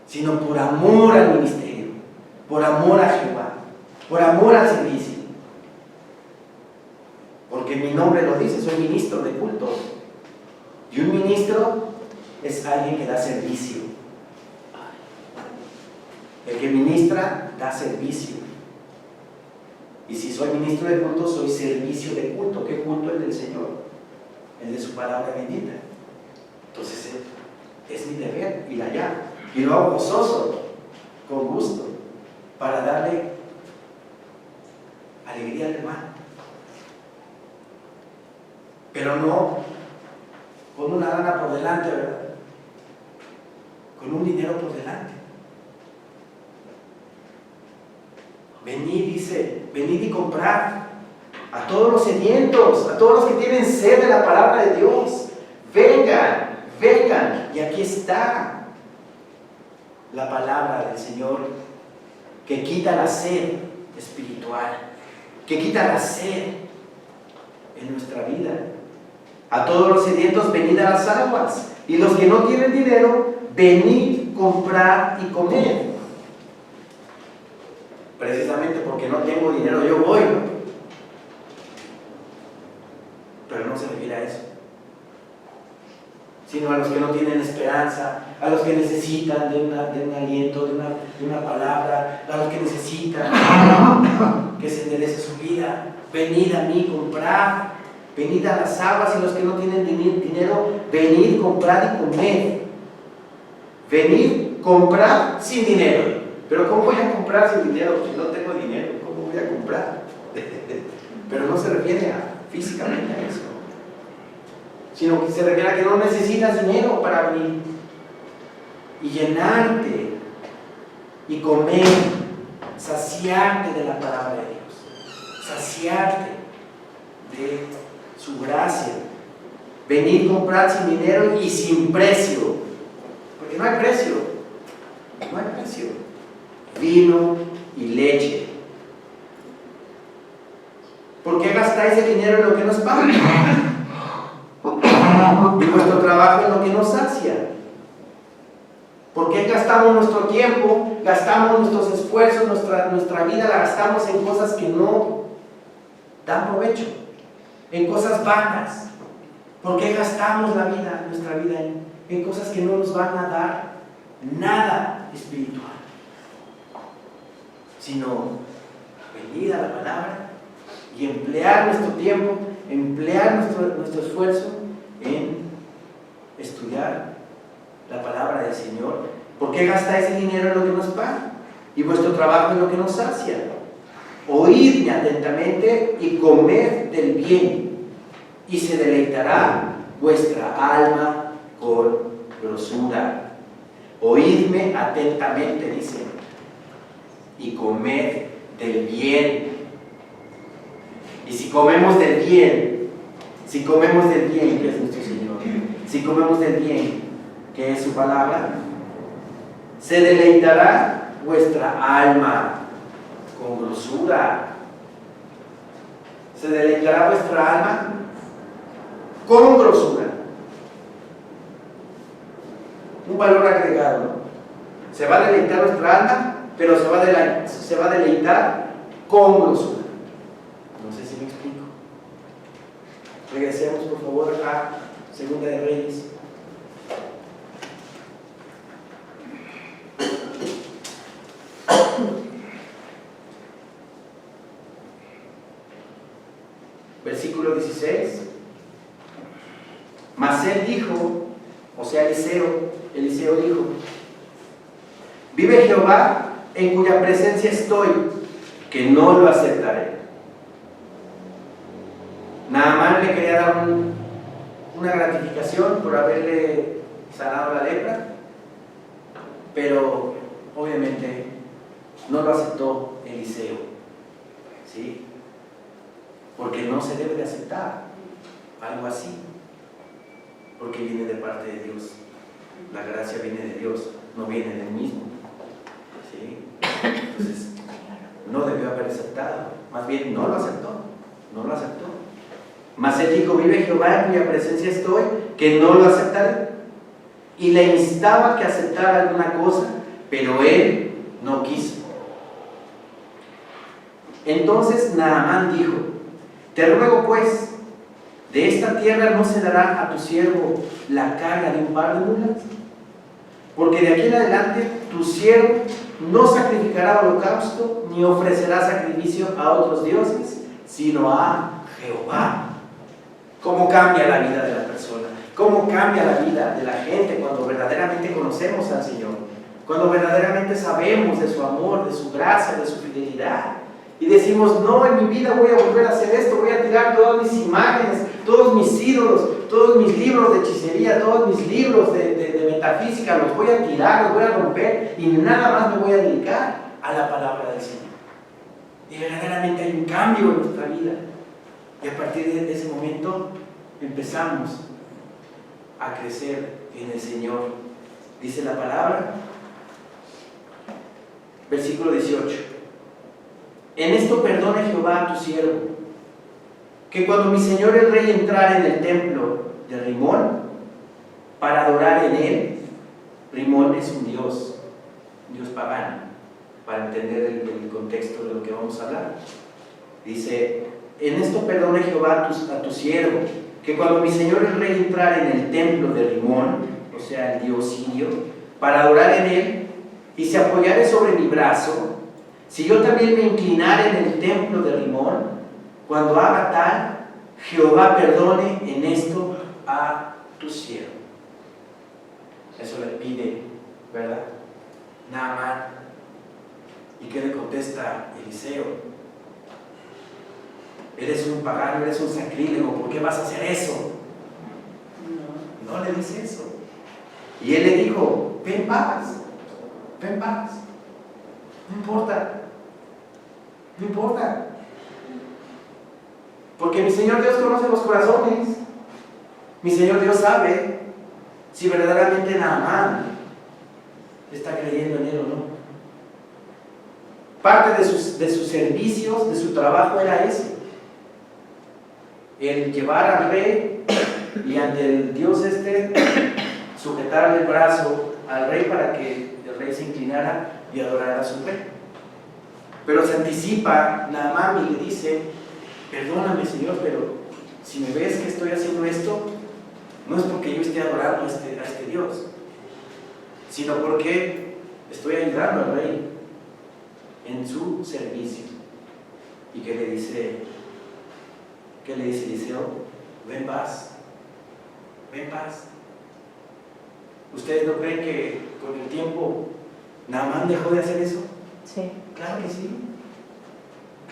sino por amor al ministerio, por amor a Jehová, por amor al servicio. Porque mi nombre lo dice, soy ministro de culto. Y un ministro es alguien que da servicio. El que ministra da servicio. Y si soy ministro de culto, soy servicio de culto. ¿Qué culto? El del Señor, el de su palabra bendita. Entonces es mi deber ir allá. Y lo hago gozoso, con gusto, para darle alegría al hermano. Pero no con una lana por delante, ¿verdad? Con un dinero por delante. Venid, dice, venid y comprad a todos los sedientos, a todos los que tienen sed de la palabra de Dios. Vengan, vengan. Y aquí está la palabra del Señor que quita la sed espiritual, que quita la sed en nuestra vida. A todos los sedientos, venid a las aguas, y los que no tienen dinero, venid, comprad y comed. Precisamente porque no tengo dinero, yo voy, ¿no? Pero no se refiere a eso, sino a los que no tienen esperanza, a los que necesitan de un aliento, de una palabra, a los que necesitan que se enderece su vida. Venid a mí, comprad venid a las aguas, y los que no tienen dinero, venid, comprad y comed. Venid, comprad sin dinero. Pero ¿cómo voy a comprar sin dinero? Si no tengo dinero, ¿cómo voy a comprar? Pero no se refiere físicamente a eso, sino que se refiere a que no necesitas dinero para venir y llenarte y comer, saciarte de la palabra de Dios, saciarte de su gracia. Venir, comprar sin dinero y sin precio, porque no hay precio, no hay precio. Vino y leche. ¿Por qué gastáis el dinero en lo que nos paga? Y vuestro trabajo en lo que nos sacia. ¿Por qué gastamos nuestro tiempo, gastamos nuestros esfuerzos, nuestra vida la gastamos en cosas que no dan provecho, en cosas vanas? ¿Por qué gastamos nuestra vida en cosas que no nos van a dar nada espiritual? Sino venir a la palabra y emplear nuestro tiempo, emplear nuestro esfuerzo en estudiar la palabra del Señor. ¿Por qué gastáis el dinero en lo que nos paga y vuestro trabajo en lo que nos sacia? Oídme atentamente y comed del bien, y se deleitará vuestra alma con grosura. Oídme atentamente, dice, y comed del bien. Y si comemos del bien, que es nuestro Señor, si comemos del bien, que es su palabra, se deleitará vuestra alma con grosura. Se deleitará vuestra alma con grosura. Un valor agregado, ¿no? Se va a deleitar nuestra alma, pero se va a deleitar con grosura. No sé si me explico. Regresemos por favor a Segunda de Reyes. Versículo 16. Mas él dijo, o sea Eliseo dijo: vive Jehová, en cuya presencia estoy, que no lo aceptaré. Naamán le quería dar una gratificación por haberle sanado la lepra, pero obviamente no lo aceptó Eliseo, ¿sí? Porque no se debe de aceptar algo así, porque viene de parte de Dios. La gracia viene de Dios, no viene del mismo, ¿sí? Entonces no debió haber aceptado, más bien no lo aceptó. Mas él dijo: vive Jehová, en cuya presencia estoy, que no lo aceptaré. Y le instaba que aceptara alguna cosa, pero él no quiso. Entonces Naamán dijo: te ruego pues, de esta tierra no se dará a tu siervo la carga de un par de mulas, porque de aquí en adelante tu siervo no sacrificará holocausto ni ofrecerá sacrificio a otros dioses, sino a Jehová. ¿Cómo cambia la vida de la persona? ¿Cómo cambia la vida de la gente cuando verdaderamente conocemos al Señor? Cuando verdaderamente sabemos de su amor, de su gracia, de su fidelidad. Y decimos: no, en mi vida voy a volver a hacer esto, voy a tirar todas mis imágenes, todos mis ídolos, todos mis libros de hechicería, todos mis libros de metafísica, los voy a tirar, los voy a romper, y nada más me voy a dedicar a la palabra del Señor. Y verdaderamente hay un cambio en nuestra vida. Y a partir de ese momento empezamos a crecer en el Señor. Dice la palabra, versículo 18: en esto perdona Jehová a tu siervo, que cuando mi señor el rey entrara en el templo de Rimón para adorar en él. Rimón es un dios pagano, para entender el contexto de lo que vamos a hablar. Dice: en esto perdona Jehová a tu siervo, que cuando mi señor el rey entrara en el templo de Rimón, o sea el dios sirio, para adorar en él, y se apoyare sobre mi brazo, si yo también me inclinare en el templo de Rimón, cuando haga tal, Jehová perdone en esto a tu siervo. Eso le pide, ¿verdad? Naamán. ¿Y qué le contesta Eliseo? Eres un pagano, eres un sacrílego, ¿por qué vas a hacer eso? No le dice eso. Y él le dijo, ven en paz, ven en paz. No importa, no importa. Porque mi Señor Dios conoce los corazones. Mi Señor Dios sabe si verdaderamente Naamán está creyendo en él o no. Parte de sus servicios, de su trabajo era ese. El llevar al rey y ante el Dios sujetarle el brazo al rey para que el rey se inclinara y adorara a su rey. Pero se anticipa Naamán y le dice, perdóname Señor, pero si me ves que estoy haciendo esto, no es porque yo esté adorando a este Dios, sino porque estoy ayudando al rey en su servicio. ¿Y qué le dice? ¿Qué le dice Eliseo? Ven en paz, ven en paz. ¿Ustedes no creen que con el tiempo Naamán dejó de hacer eso? Sí. Claro que sí,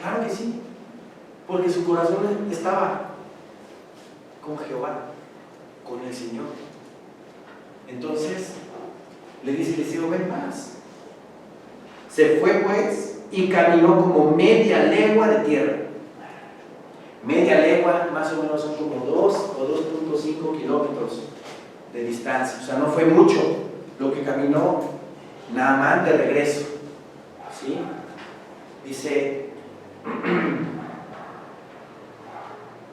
claro que sí, porque su corazón estaba con Jehová, con el Señor. Entonces le dice Eliseo, ven en paz. Se fue pues y caminó como media legua de tierra. Media legua más o menos son como 2 o 2.5 kilómetros de distancia. O sea, no fue mucho lo que caminó Naamán de regreso. ¿Sí? Dice,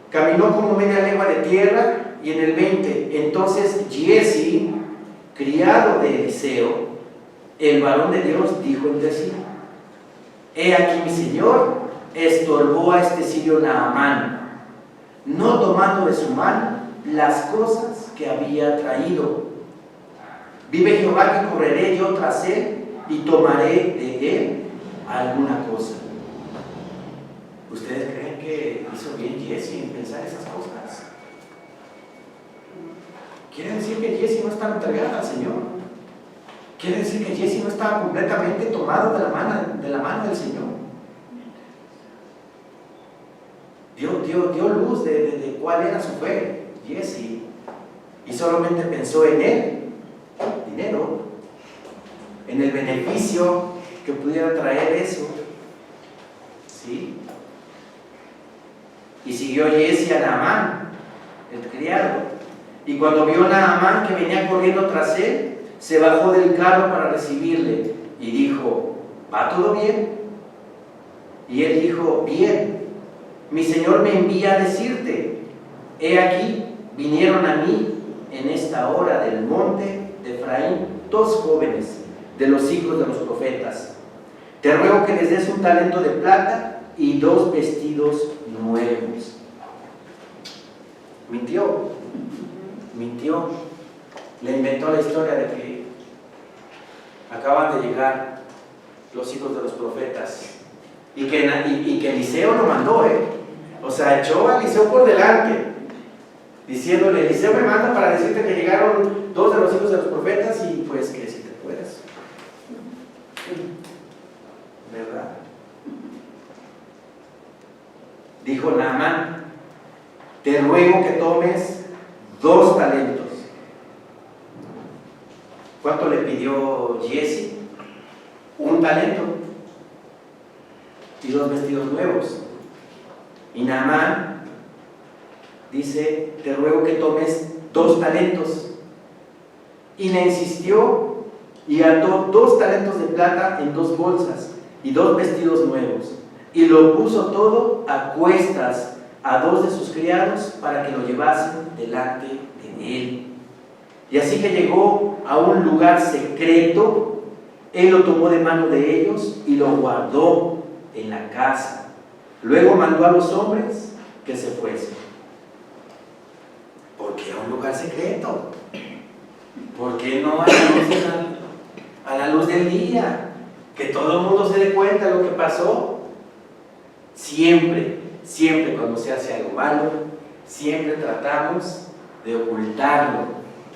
caminó como media legua de tierra. Y en el 20, entonces Giezi, criado de Eliseo, el varón de Dios, dijo entre sí, he aquí mi señor estorbó a este sirio Naamán, no tomando de su mano las cosas que había traído. Vive Jehová que correré yo tras él y tomaré de él alguna cosa. ¿Ustedes creen que hizo bien Giezi en pensar esas cosas? Quiere decir que Giezi no estaba entregada al Señor. Quiere decir que Giezi no estaba completamente tomado de la mano del Señor. Dio luz de cuál era su fe, Giezi, y solamente pensó en él, dinero, en el beneficio que pudiera traer eso, ¿sí? Y siguió Giezi a Naamán, el criado, y cuando vio a Naamán que venía corriendo tras él, se bajó del carro para recibirle y dijo, ¿va todo bien? Y él dijo, bien, mi Señor me envía a decirte, he aquí, vinieron a mí en esta hora del monte de Efraín 2 jóvenes de los hijos de los profetas. Te ruego que les des un talento de plata y 2 vestidos nuevos. Mintió, le inventó la historia de que acaban de llegar los hijos de los profetas y que Eliseo lo mandó, o sea, echó a Eliseo por delante diciéndole, Eliseo me manda para decirte que llegaron 2 de los hijos de los profetas y pues que si te puedas, ¿verdad? Dijo Naamán, te ruego que tomes 2 talentos. ¿Cuánto le pidió Giezi? 1 talento y 2 vestidos nuevos. Y Naamán dice, te ruego que tomes 2 talentos. Y le insistió y ató 2 talentos de plata en 2 bolsas y 2 vestidos nuevos. Y lo puso todo a cuestas a 2 de sus criados para que lo llevasen delante de él. Y así que llegó a un lugar secreto, él lo tomó de mano de ellos y lo guardó en la casa. Luego mandó a los hombres que se fuesen. ¿Por qué a un lugar secreto? ¿Por qué no a la luz del día? Que todo el mundo se dé cuenta de lo que pasó. Siempre siempre cuando se hace algo malo, siempre tratamos de ocultarlo,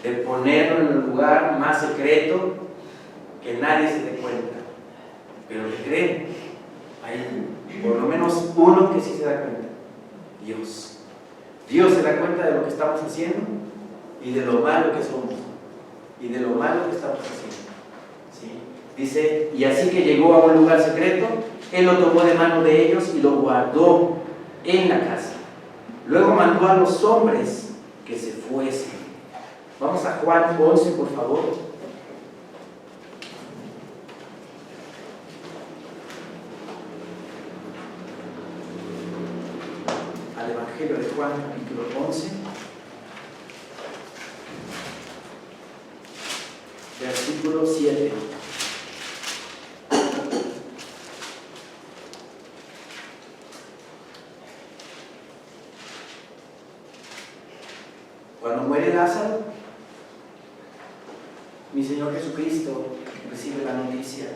de ponerlo en el lugar más secreto, que nadie se dé cuenta. Pero ¿qué creen? Hay por lo menos uno que sí se da cuenta: Dios. Dios se da cuenta de lo que estamos haciendo y de lo malo que somos y de lo malo que estamos haciendo. ¿Sí? Dice, y así que llegó a un lugar secreto, Él lo tomó de mano de ellos y lo guardó en la casa. Luego mandó a los hombres que se fuesen. Vamos a Juan 11, por favor. Al Evangelio de Juan, capítulo 11, versículo 7. Cuando muere Lázaro, mi Señor Jesucristo recibe la noticia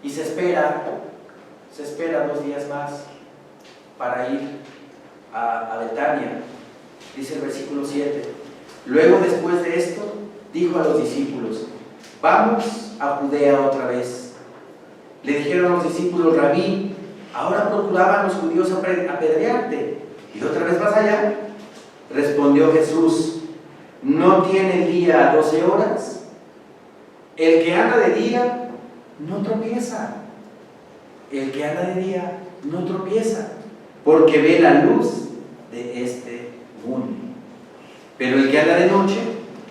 y se espera 2 días más para ir a Betania. Dice el versículo 7: luego, después de esto, dijo a los discípulos: vamos a Judea otra vez. Le dijeron los discípulos: Rabí, ahora procuraban los judíos apedrearte, ¿y otra vez vas allá? Respondió Jesús: ¿no tiene el día 12 horas? El que anda de día no tropieza. El que anda de día no tropieza, porque ve la luz de este mundo. Pero el que anda de noche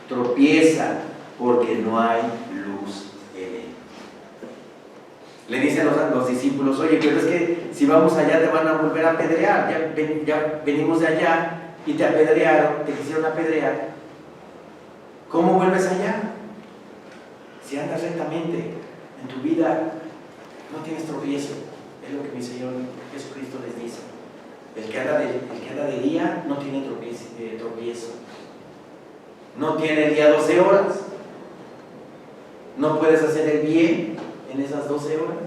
tropieza, porque no hay luz en él. Le dicen los discípulos: oye, pero es que si vamos allá te van a volver a apedrear. Ya venimos de allá y te apedrearon, te quisieron apedrear. ¿Cómo vuelves allá? Si andas rectamente en tu vida, no tienes tropiezo. Es lo que mi Señor Jesucristo les dice. El que anda de día no tiene tropiezo. No tiene el día 12 horas. No puedes hacer el bien en esas 12 horas.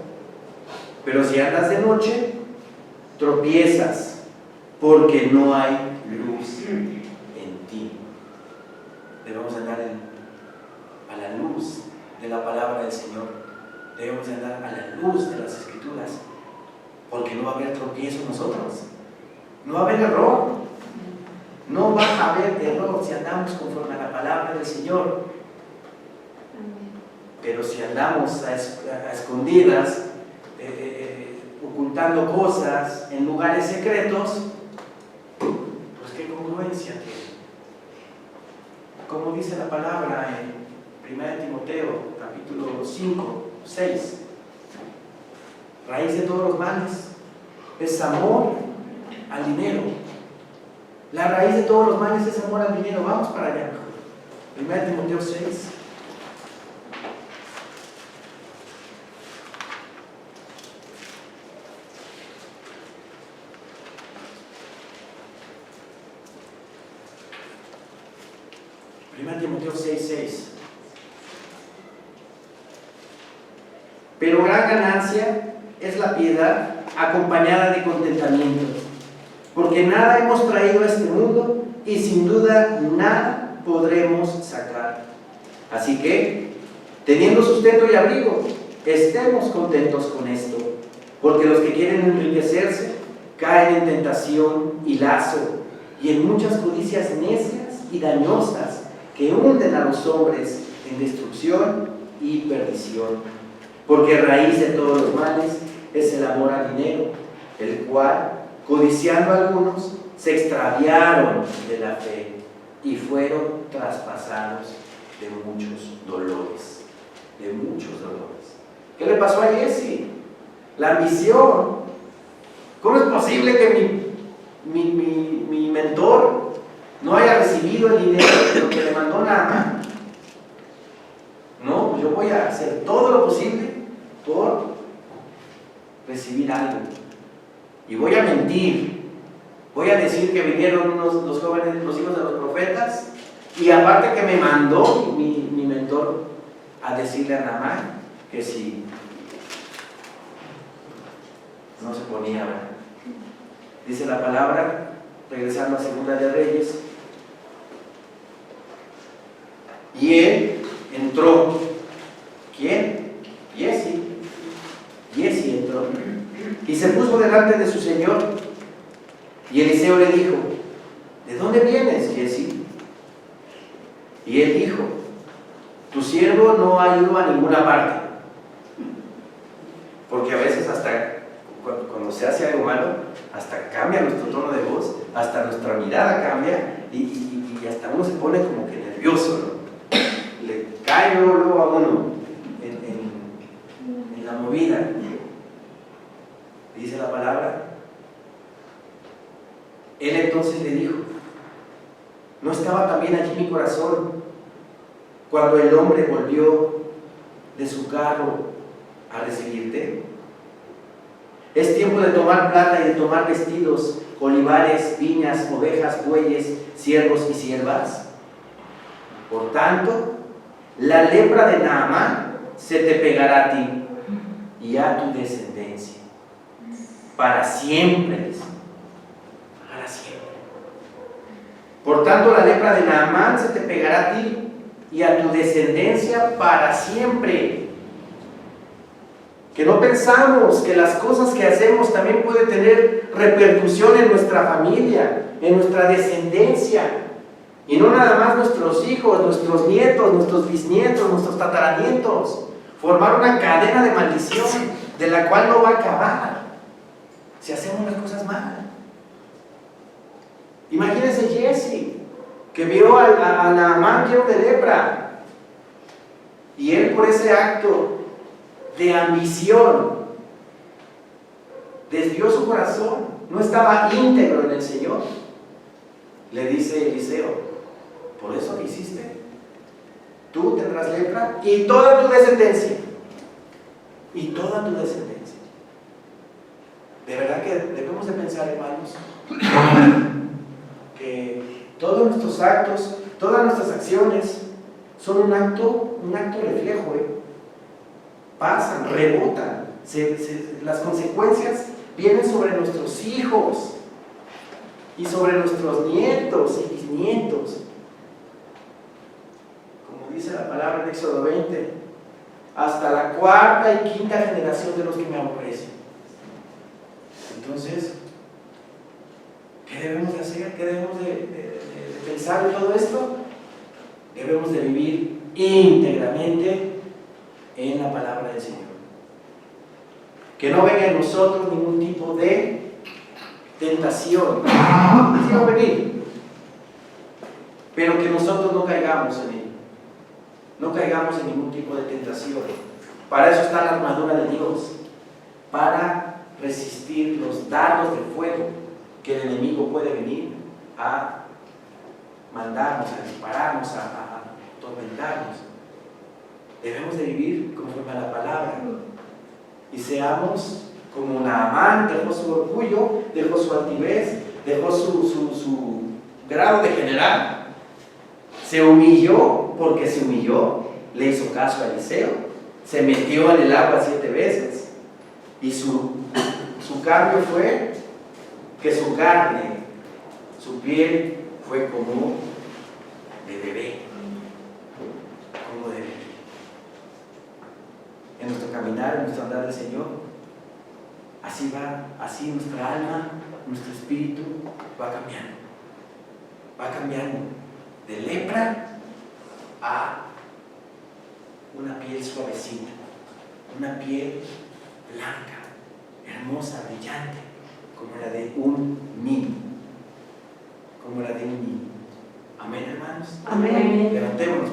Pero si andas de noche, tropiezas, porque no hay luz en ti. Debemos andar a la luz de la palabra del Señor. Debemos andar a la luz de las Escrituras, porque no va a haber tropiezo en nosotros. No va a haber error. No va a haber error si andamos conforme a la palabra del Señor. Pero si andamos a escondidas, ocultando cosas en lugares secretos, pues qué congruencia tiene. Como dice la palabra en 1 Timoteo, capítulo 5, 6, raíz de todos los males es amor al dinero. La raíz de todos los males es amor al dinero. Vamos para allá. 1 Timoteo 6. Timoteo 6:6. Pero gran ganancia es la piedad acompañada de contentamiento, porque nada hemos traído a este mundo y sin duda nada podremos sacar. Así que, teniendo sustento y abrigo, estemos contentos con esto, porque los que quieren enriquecerse caen en tentación y lazo y en muchas codicias necias y dañosas que hunden a los hombres en destrucción y perdición. Porque raíz de todos los males es el amor al dinero, el cual, codiciando a algunos, se extraviaron de la fe y fueron traspasados de muchos dolores. De muchos dolores. ¿Qué le pasó a Jesse? La ambición. ¿Cómo es posible que mi mentor no haya recibido el dinero de lo que le mandó Naamán? No, yo voy a hacer todo lo posible por recibir algo. Y voy a mentir. Voy a decir que vinieron los jóvenes, los hijos de los profetas, y aparte que me mandó mi mentor a decirle a Naamán que si no se ponía, ¿verdad? Dice la palabra, regresando a Segunda de Reyes, y él entró. ¿Quién? Giezi entró y se puso delante de su señor. Y Eliseo le dijo: ¿de dónde vienes, Giezi? Y él dijo: tu siervo no ha ido a ninguna parte. Porque a veces hasta cuando se hace algo malo, hasta cambia nuestro tono de voz, hasta nuestra mirada cambia y hasta uno se pone como que nervioso, ¿no? Le cae luego a uno en la movida. Dice la palabra. Él entonces le dijo: ¿no estaba también allí mi corazón cuando el hombre volvió de su carro a recibirte? Es tiempo de tomar plata y de tomar vestidos, olivares, viñas, ovejas, bueyes, siervos y siervas. Por tanto, la lepra de Naamán se te pegará a ti y a tu descendencia para siempre. Para siempre. Por tanto, la lepra de Naamán se te pegará a ti y a tu descendencia para siempre. Que no pensamos que las cosas que hacemos también pueden tener repercusión en nuestra familia, en nuestra descendencia. Y no nada más nuestros hijos, nuestros nietos, nuestros bisnietos, nuestros tataranietos. Formar una cadena de maldición de la cual no va a acabar si hacemos las cosas mal. Imagínense Giezi, que vio a Naamán lleno de lepra. Y él, por ese acto de ambición, desvió su corazón, no estaba íntegro en el Señor. Le dice Eliseo: por eso que hiciste, tú tendrás lepra y toda tu descendencia. Y toda tu descendencia. De verdad que debemos de pensar, hermanos, que todos nuestros actos, todas nuestras acciones son un acto reflejo, pasan, rebotan, las consecuencias vienen sobre nuestros hijos y sobre nuestros nietos y bisnietos. Como dice la palabra en Éxodo 20, hasta la cuarta y quinta generación de los que me aborrecen. Entonces, ¿qué debemos de hacer? ¿Qué debemos de pensar en todo esto? Debemos de vivir íntegramente en la palabra del Señor. Que no venga en nosotros ningún tipo de tentación. Sí va a venir, pero que nosotros no caigamos en él. No caigamos en ningún tipo de tentación. Para eso está la armadura de Dios, para resistir los dardos de fuego que el enemigo puede venir a mandarnos, a dispararnos, a atormentarnos. Debemos de vivir conforme a la palabra y seamos como Naamán. Dejó su orgullo, dejó su altivez, dejó su grado de general, se humilló. Porque se humilló, le hizo caso a Eliseo, se metió en el agua 7 veces y su cambio fue que su carne, su piel fue como de bebé, como de bebé. En nuestro caminar, en nuestro andar del Señor, así nuestra alma, nuestro espíritu va cambiando de lepra a una piel suavecita, una piel blanca, hermosa, brillante, como la de un niño. Amén, hermanos. Amén. Levantémonos.